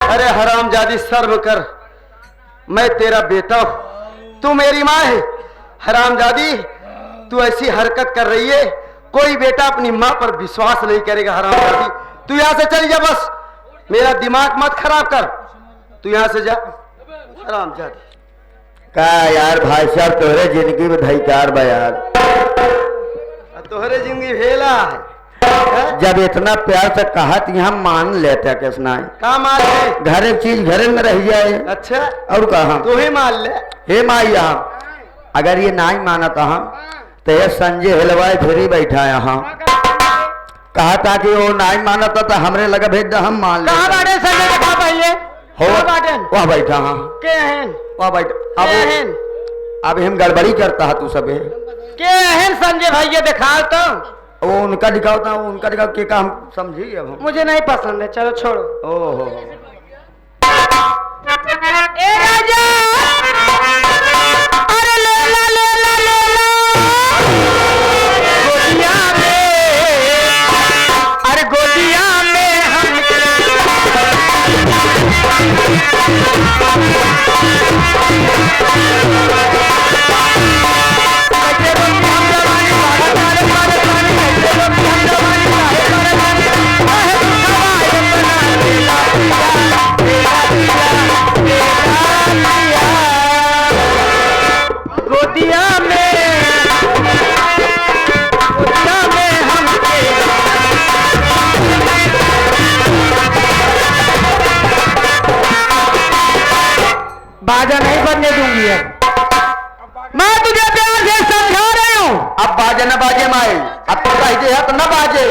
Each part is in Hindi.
अरे हरामजादी सर्व कर, मैं तेरा बेटा हूं, तू मेरी माँ है। हरामजादी तू ऐसी हरकत कर रही है, कोई बेटा अपनी माँ पर विश्वास नहीं करेगा। हरामजादी तू यहाँ से चली जा, बस मेरा दिमाग मत खराब कर, तू यहाँ से जा। हरामजादी का यार भाई साहब तोहरे जिंदगी में धईकार बा यार, तोहरे जिंदगी भेला है। जब इतना प्यार से कहा तो यहाँ मान लेते किसना का मान ले? घर एक चीज घरे में रह जाए। अच्छा और कहा तू ही मान ले। हे माई यहाँ अगर ये नहीं माना था हम तो ये संजय हिलवाए फिर ही बैठा यहाँ कहा था कि वो नहीं माना था तो हमरे लगा भेज दे हम मान ले। कहाँ बैठे संजय के पापा? ये हो वह बैठा हाँ के हैं? वह बैठा। अब हम गड़बड़ी करता है तू सब के हैं संजय भाई? ये दिखाओ तो। वो उनका दिखाओ था, उनका दिखाओ के का हम समझी। अब हम मुझे नहीं पसंद है, चलो छोड़ो। ओहो ए राजा, अरे लेला लेला लेला गोदिया में, अरे गोदिया में हम गोदिया में हम बाजा नहीं बनने दूंगी। मैं तुझे प्यार से समझा रही हूँ। अब बाजे न बाजे माई, अब तो कहते है तो न बाजे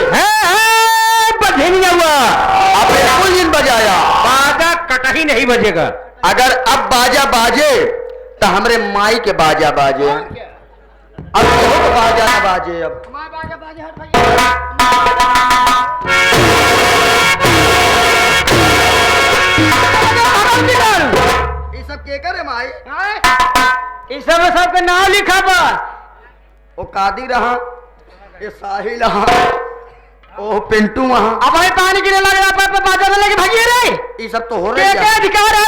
बधेनिया हुआ। अब बिल्कुल दिन बजाया, बाजा कटही नहीं बजेगा। अगर अब बाजा बाजे तो हमरे माई के बाजा बाजे, अब तो बाजा न बाजे। अब ये सब के करे माई? इस सब सबके नाम लिखा बा। वो कादी रहा, ये साहिल रहा, ओ पिंटू वहाँ। अब भाई पानी गिरने लग रहा है, बाजा में लगे भागिए रे। ये सब तो हो के रहे अधिकार है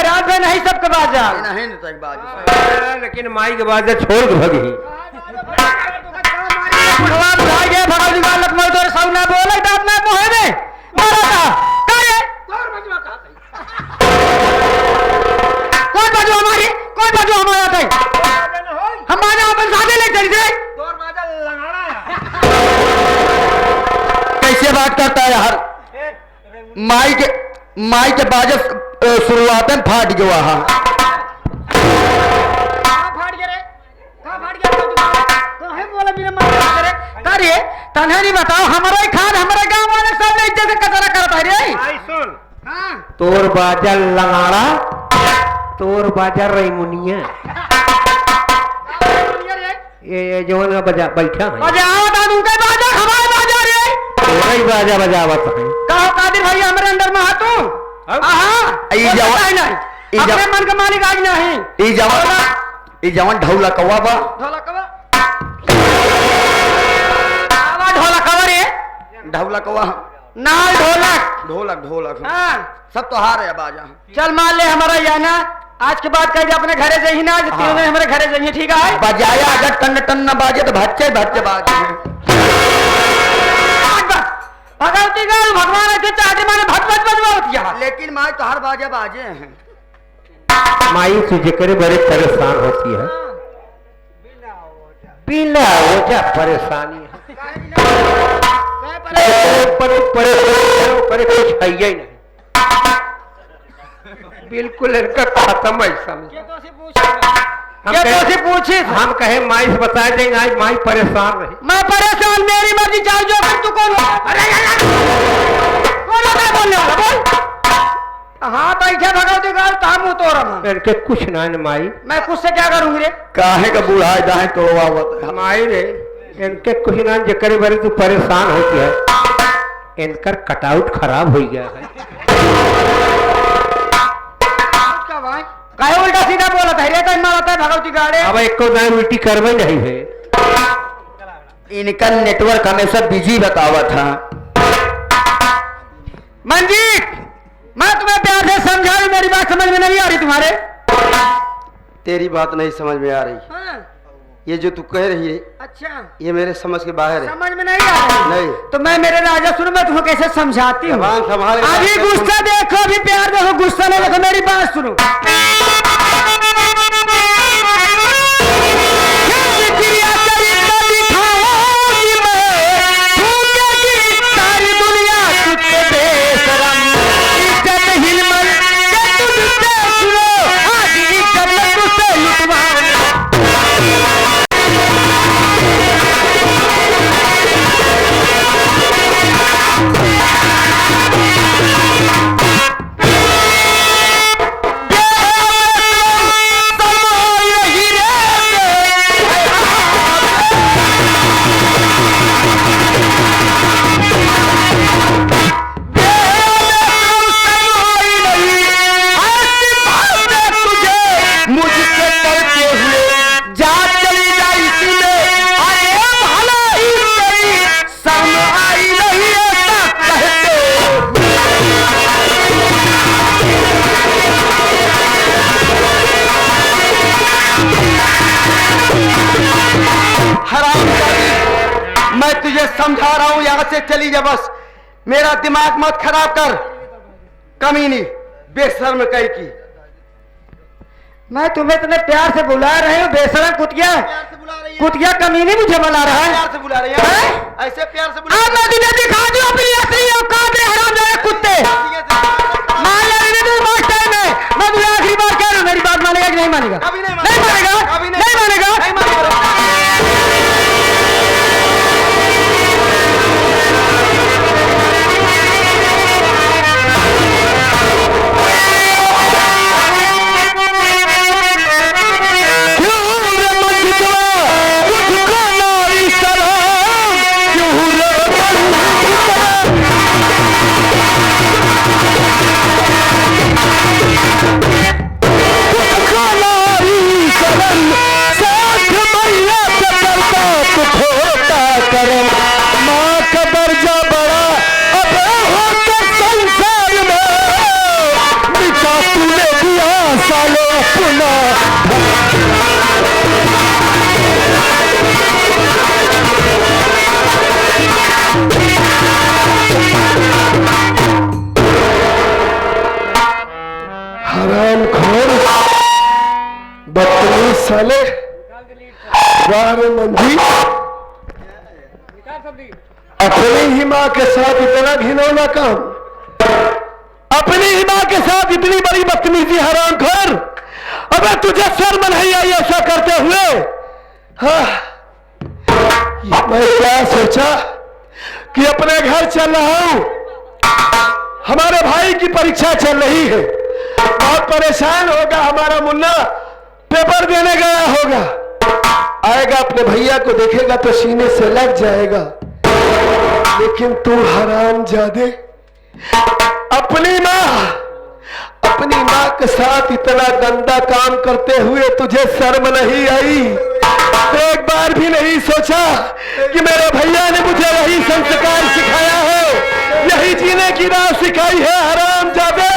रात भर नहीं सबके बाजा। नहीं न तक बाजे, लेकिन माई के बाजा छोड़ के भगी। भगवान जी का लखनऊ तो सब ना बोले तो अपना मुहे में मारा था। कौन बाजू हमारी? कौन बाजू हमारा था? हम बाजा अपन साथे ले चल गए। कैसे बात करता है यार? माई के बाजे शुरुआत में फाट गया। तन्हे नहीं बताओ, हमारा खान हमारे गांव वाले सब ने इज्जत से कचरा करता है रे। सुन तोर बाजा लंगाड़ा, तोर बाजा रईमुनिया। ये जवान बजा बैठा है। बजाओ दादू के बाजा, हमारे बाजा रे। तोरा ही बाजा बजावत है। कहो कादिर भाई हमारे अंदर में हाथों। ई जवान अपने मन का मालिक आज नहीं। ई जवान ढौला कौवा बा। ढोलक रे, ढौला कौवा नाल ढोलक। ढोलक हाँ सब तो हार है बाजा। चल मान ले हमारा जाना, आज के बाद कह अपने घरे जाइए ना। तीनों ने हमारे घरे जाइए, ठीक है? बजाया अगर टन टन न बाजे तो भच्चे बाजे। भगवती का भगवान के चाहते माने भट भट बजवाती है। लेकिन माई तो हर बाजा बाजे हैं। माई से जिक्र बड़े परेशान होती है, बिना वजह परेशानी है। पर कुछ है ही नहीं, बिल्कुल इनका खत्म है। हमसे पूछे हम कहे माई से बता देंगे। आज माई परेशान रही। मैं परेशान, मेरी मर्जी चाहे जो कर। तू कौन? अरे कौन होता है बोलने वाला? बोल। हाँ बैठे भगवती गाल काम हो तो इनके कुछ ना माई। मैं कुछ से क्या करूंगी रे? काहे का बूढ़ा दाहे तोड़वा हुआ माई रे, इनके कुछ ना जिक्र बड़ी तू परेशान होती है। इनका कटआउट खराब हो गया है। काहे उल्टा सीधा बोला था रे? तो मारता है भगवती गाड़े। अब एक को दाएं उल्टी करवे नहीं है। इनका नेटवर्क हमेशा बिजी बतावा था। मंजीत, मैं तुम्हें प्यार से बात समझ में नहीं आ रही तुम्हारे? तेरी बात नहीं समझ में आ रही। हाँ, ये जो तू कह रही है अच्छा ये मेरे समझ के बाहर है। समझ में नहीं आ रहा है। नहीं। तो मैं मेरे राजा सुनो, मैं तुम्हें कैसे समझाती हूँ। जबान संभाल के अभी बात कर। गुस्सा देखो, अभी प्यार देखो, गुस्सा नहीं देखो, मेरी बात सुनो। मैं तुझे समझा रहा हूं, यहां से चली जा बस। मेरा दिमाग मत खराब कर। कमीनी बेशर्म कहीं की। मैं तुम्हें इतने प्यार से बुला रही हूँ, बेशरम कुतिया, प्यार से बुला रही है। कुतिया कमीनी मुझे बुला रहा है। प्यार से बुला रही है। ऐसे प्यार से बुला अब मैं तुझे दिखा दूं अपनी असली औकात है, हरामजादे कुत्ते। मान ले रही तू मास्टर में, मैं तुझे आखिरी बार कह रहा हूं, मेरी बात मानेगा कि नहीं मानेगा? कभी नहीं नहीं मानेगा, कभी नहीं मानेगा। नहीं मानेगा। हराम खोर बदतमीज साले, वार मंजी, अपनी ही माँ के साथ इतना घिनौना काम, अपनी ही माँ के साथ इतनी बड़ी बदतमीजी। हराम खोर, अबे तुझे शर्म नहीं आई ऐसा करते हुए? हाँ, मैं क्या सोचा कि अपने घर चल रहा हूं, हमारे भाई की परीक्षा चल रही है, बहुत परेशान होगा हमारा मुन्ना, पेपर देने गया होगा, आएगा अपने भैया को देखेगा तो सीने से लग जाएगा। लेकिन तू हरामजादे अपनी माँ के साथ इतना गंदा काम करते हुए तुझे शर्म नहीं आई? एक बार भी नहीं सोचा कि मेरे भैया ने मुझे यही संस्कार सिखाया है, यही जीने की राह सिखाई है? हरामजादे,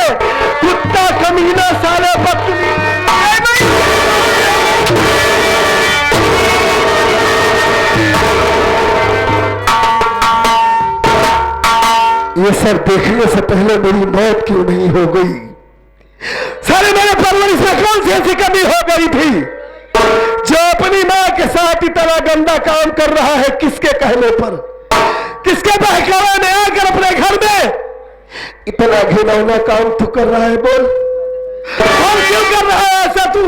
कुत्ता, कमीना, साले, बदतमीज। ये सब देखने से पहले मेरी मौत क्यों नहीं हो गई? सारे मेरे परवरिश में कौन सी ऐसी कमी हो गई थी जो अपनी माँ के साथ इतना गंदा काम कर रहा है? किसके कहने पर, किसके बहकावे में आकर अपने घर में इतना घिनौना काम तू कर रहा है? बोल, और क्यों कर रहा है ऐसा तू?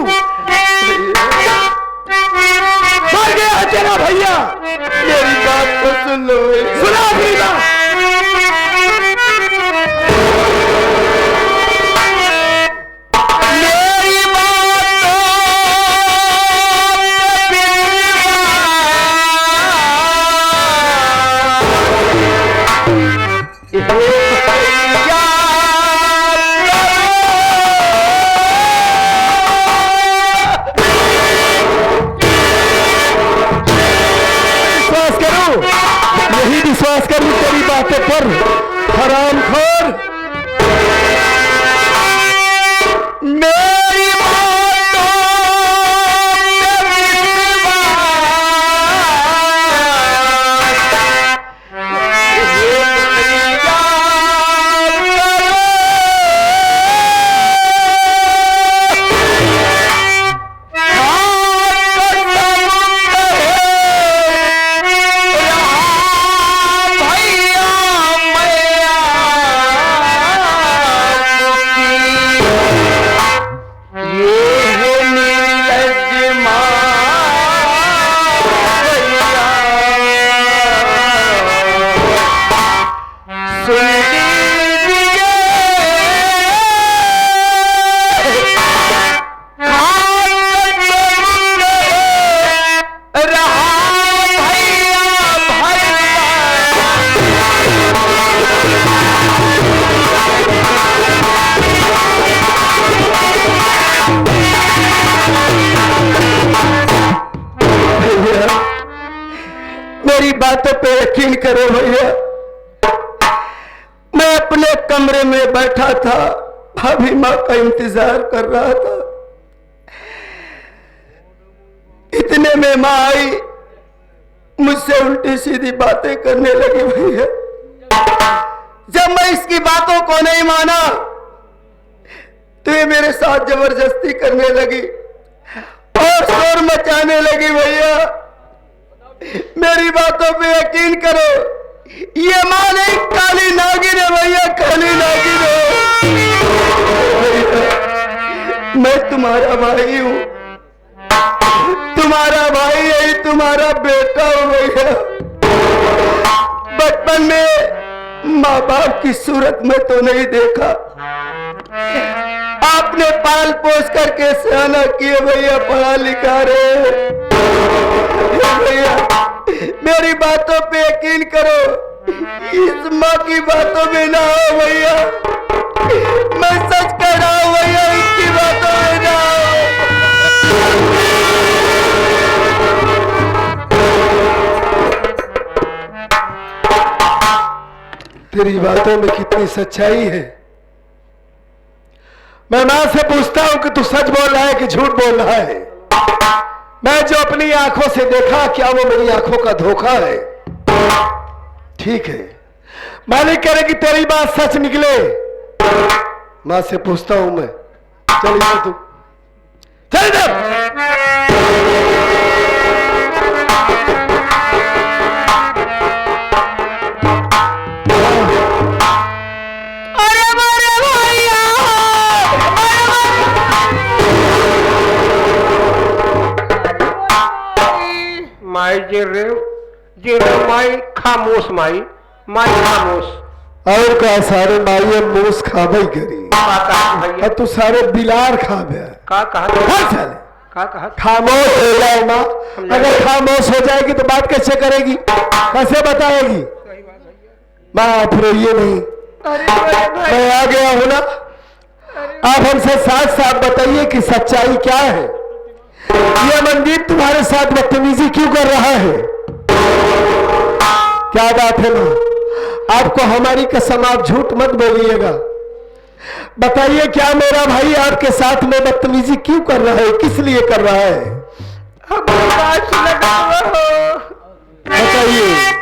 मर गया है तेरा भैया। मेरी बात को सुन लो। सुना अपनी बात। विश्वास करूं, यही विश्वास करूं तेरी बात था, भाभी माँ का इंतजार कर रहा था। इतने में माँ आई, मुझसे उल्टी सीधी बातें करने लगी। भैया जब मैं इसकी बातों को नहीं माना तो ये मेरे साथ जबरदस्ती करने लगी और शोर मचाने लगी। भैया मेरी बातों पे यकीन करो, ये माँ नहीं काली नागिन है। भैया काली नागिन है। मैं तुम्हारा भाई हूँ, तुम्हारा भाई यही तुम्हारा बेटा हूँ। भैया बचपन में माँ बाप की सूरत में तो नहीं देखा, आपने पाल पोस करके सयाना किए। भैया पढ़ा लिखा रहे। भैया मेरी बातों पे यकीन करो, इस माँ की बातों में ना हो। भैया मैं सच कह रहा हूँ। भैया इसकी बातों में ना हो। तेरी बातों में कितनी सच्चाई है। मैं मां से पूछता हूं कि तू सच बोल रहा है कि झूठ बोल रहा है। मैं जो अपनी आंखों से देखा, क्या वो मेरी आंखों का धोखा है? ठीक है, मालिक करे कि तेरी बात सच निकले। मां से पूछता हूं मैं। चल इधर तू, चल इधर। माई जे रे माई खामोश माई खामोश। और का सारे माई मूस खाबई करी। भैया तू सारे बिलार खाबे। का कहा का कहा खामोश हो जाए माँ। अगर खामोश हो जाएगी तो बात कैसे करेगी, कैसे बताएगी? माँ आप रोइए नहीं, मैं आ गया हूं ना। आप हमसे साथ साथ बताइए कि सच्चाई क्या है। ये मनदीप तुम्हारे साथ बदतमीजी क्यों कर रहा है? क्या बात है माँ? आपको हमारी कसम, आप झूठ मत बोलिएगा। बताइए क्या मेरा भाई आपके साथ में बदतमीजी क्यों कर रहा है, किस लिए कर रहा है? बताइए।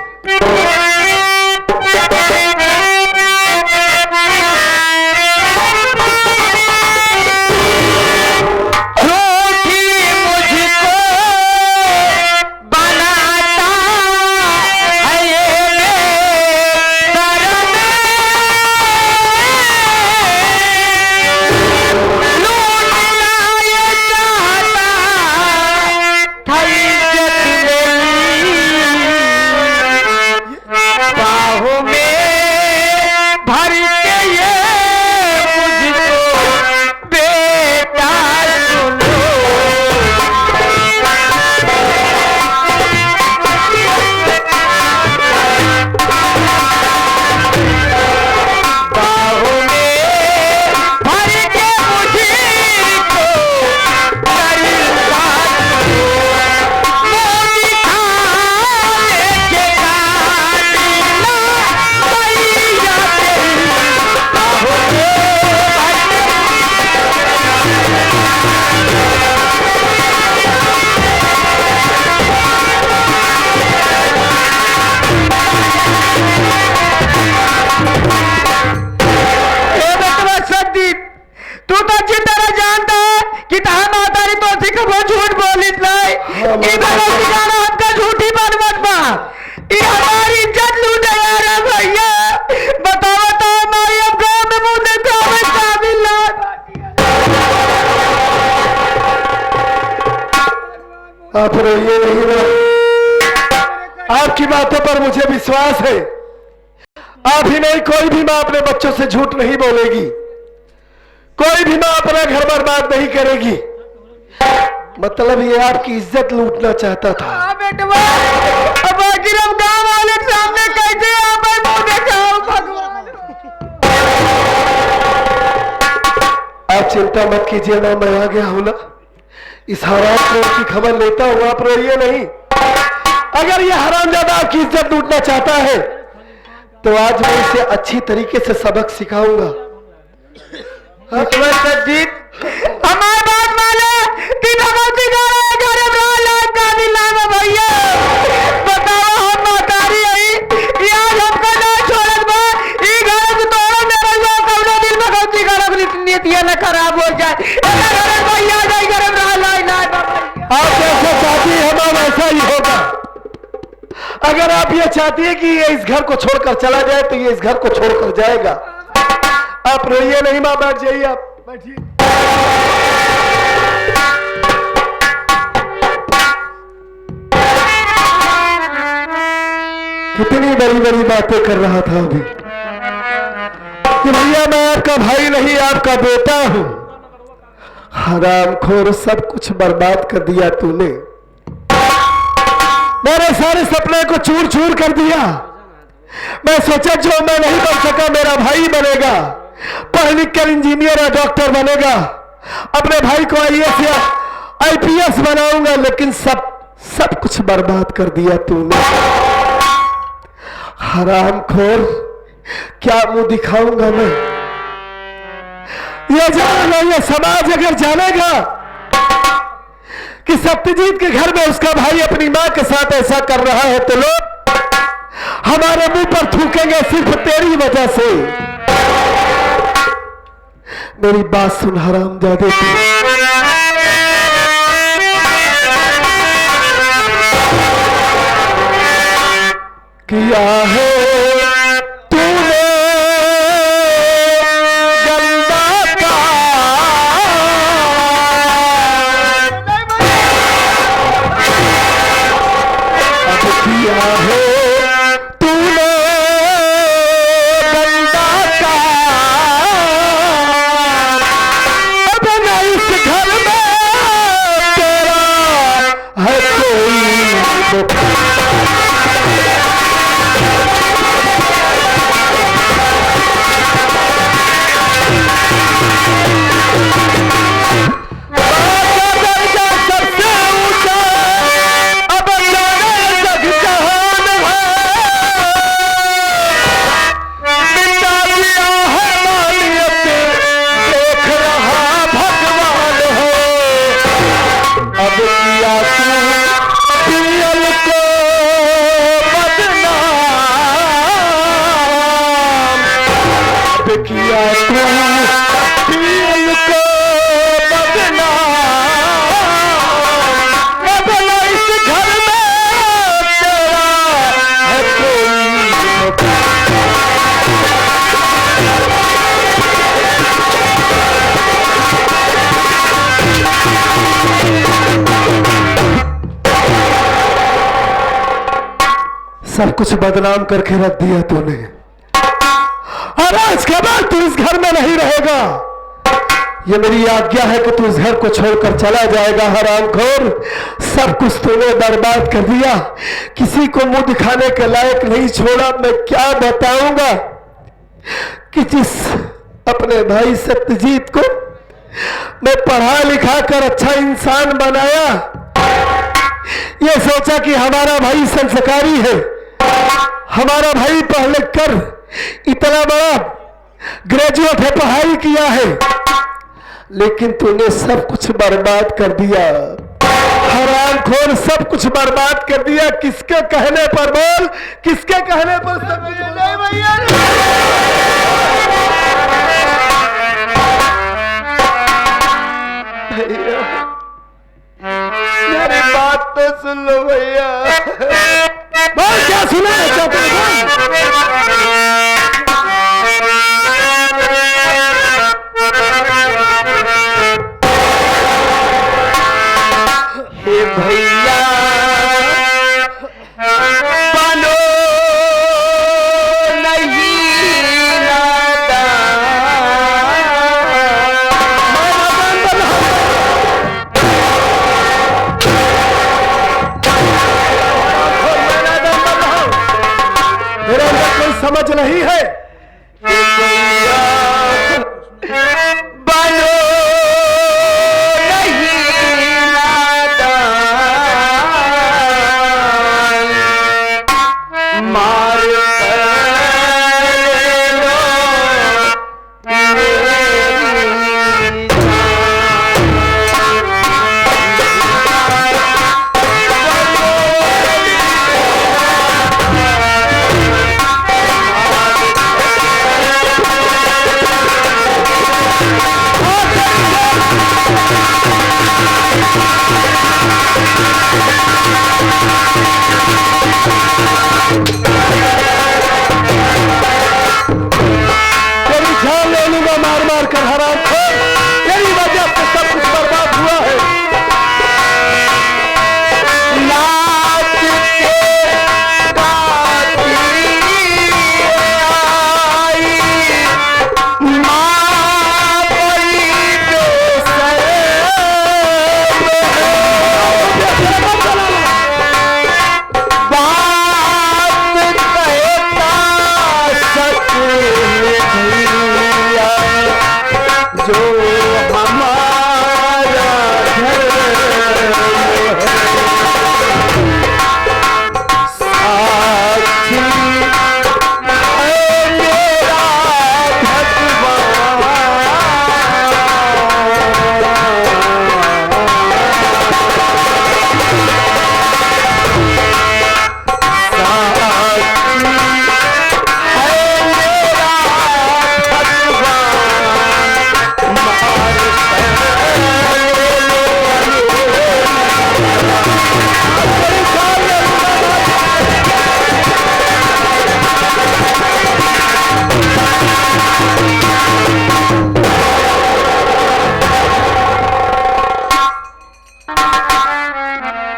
झूठी बात मत बा, हमारी इज्जत लूटे यार। भैया बताओ तो हमारी अब गाँव में मुंह देखा काबिल। आप रोइए नहीं ना, आपकी बातों पर मुझे विश्वास है। आप ही नहीं, कोई भी मां अपने बच्चों से झूठ नहीं बोलेगी, कोई भी मां अपना घर बर्बाद नहीं करेगी। मतलब ये आपकी इज्जत लूटना चाहता था। बेटवा अब आखिर हम गाँव वाले सामने कैसे आप मुंह दिखाओ भगवान। आप चिंता मत कीजिए ना, मैं आ गया हूं ना। इस हालात में उसकी खबर लेता हूं, आप रोइए नहीं। अगर ये हरामजादा आपकी इज्जत लूटना चाहता है तो आज मैं इसे अच्छी तरीके से सबक सिखाऊंगा। सज्जीत हमारे बात माने कि भगवती का घर का दिला में भैया बताओ हम मातारी आई या हमका ना छोड़त बा ई घर के तोड़ में रहियो कौनो दिन भगवती का रख नीतियां न खराब हो जाए एला घर भैया जाई घर में रह लाई ना आप जैसा चाहती है हमारा वैसा ही होगा। अगर आप ये चाहती है कि ये इस घर को छोड़कर चला जाए तो ये इस घर को छोड़कर जाएगा। आप रोइए नहीं मां, बैठ जाइए, आप बैठिए। कितनी बड़ी बड़ी बातें कर रहा था अभी कि भैया मैं आपका भाई नहीं आपका बेटा हूं। हरामखोर, सब कुछ बर्बाद कर दिया तूने, मेरे सारे सपने को चूर चूर कर दिया। मैं सोचा जो मैं नहीं बन सका मेरा भाई बनेगा, पढ़ लिख कर इंजीनियर या डॉक्टर बनेगा, अपने भाई को आईएएस या आईपीएस बनाऊंगा, लेकिन सब कुछ बर्बाद कर दिया तूने। हरामखोर, क्या मुंह दिखाऊंगा मैं? ये जानेगा, ये समाज अगर जानेगा कि सत्यजीत के घर में उसका भाई अपनी मां के साथ ऐसा कर रहा है तो लोग हमारे मुंह पर थूकेंगे सिर्फ तेरी वजह से। मेरी बात सुन हरामजादे, किया है तूने गंदा किया है तूने गंदा का, अब न इस घर में तेरा है कोई मुखा। सब कुछ बदनाम करके रख दिया तूने, और आज के बाद तू इस घर में नहीं रहेगा। ये मेरी आज्ञा है कि तू इस घर को छोड़कर चला जाएगा। हरामखोर, सब कुछ तूने बर्बाद कर दिया, किसी को मुंह दिखाने के लायक नहीं छोड़ा। मैं क्या बताऊंगा कि जिस अपने भाई सत्यजीत को मैं पढ़ा लिखा कर अच्छा इंसान बनाया, ये सोचा कि हमारा भाई संस्कारी है, हमारा भाई पढ़ लिख कर इतना बड़ा ग्रेजुएट है, पढ़ाई किया है, लेकिन तूने सब कुछ बर्बाद कर दिया। हरामखोर, सब कुछ बर्बाद कर दिया। किसके कहने पर बोल, किसके कहने पर सब कुछ बोल? भैया मेरी बात तो सुन लो भैया। बोल, क्या सुना है? क्या भैया बनो नहीं नादान, जो हमारा घर साक्षी है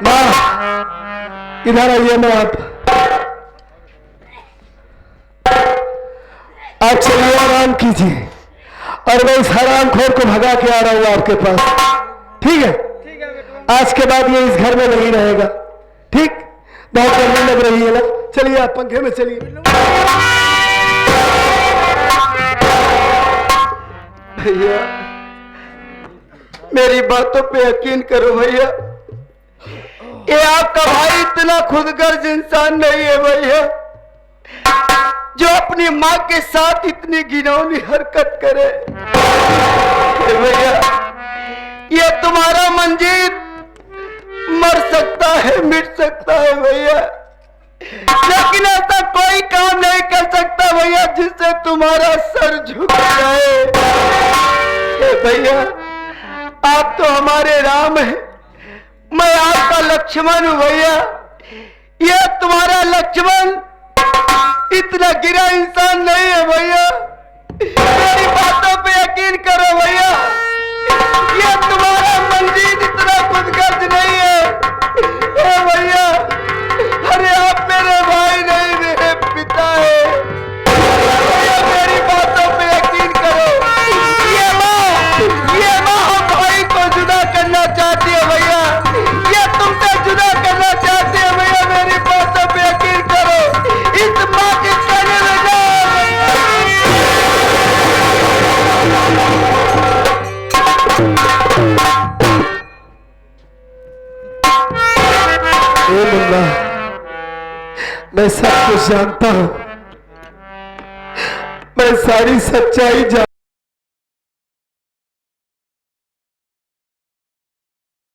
मेरा इधर आइए ना आप चलिए आराम कीजिए और मैं इस हराम खोर को भगा के आ रहा हूं आपके पास। ठीक है आज के बाद ये इस घर में नहीं रहेगा। ठीक बहुत गर्मी लग रही है ना, चलिए आप पंखे में चलिए। भैया मेरी बातों पे यकीन करो भैया, ये आपका भाई इतना खुदगर्ज इंसान नहीं है भैया जो अपनी माँ के साथ इतनी घिनौनी हरकत करे। भैया ये तुम्हारा मंजीत मर सकता है, मिट सकता है भैया, लेकिन ऐसा कोई काम नहीं कर सकता भैया जिससे तुम्हारा सर झुक जाए। भैया आप तो हमारे राम हैं, मैं आपका लक्ष्मण हूं भैया। ये तुम्हारा लक्ष्मण इतना गिरा इंसान नहीं है भैया, मेरी बातों पे यकीन करो भैया। ये तुम्हारा मंजीत इतना खुदगर्ज नहीं है। ए भैया अरे आप मेरे भाई नहीं मेरे पिता है भैया, मेरी बातों पे यकीन करो। ये माँ हम भाई को जुदा करना चाहती है भैया, ये तुमसे जुदा करना चाहती है भैया, मेरी बातों पे यकीन करो। इस माँ के कहने में मुन्ना मैं सब कुछ जानता हूं, मैं सारी सच्चाई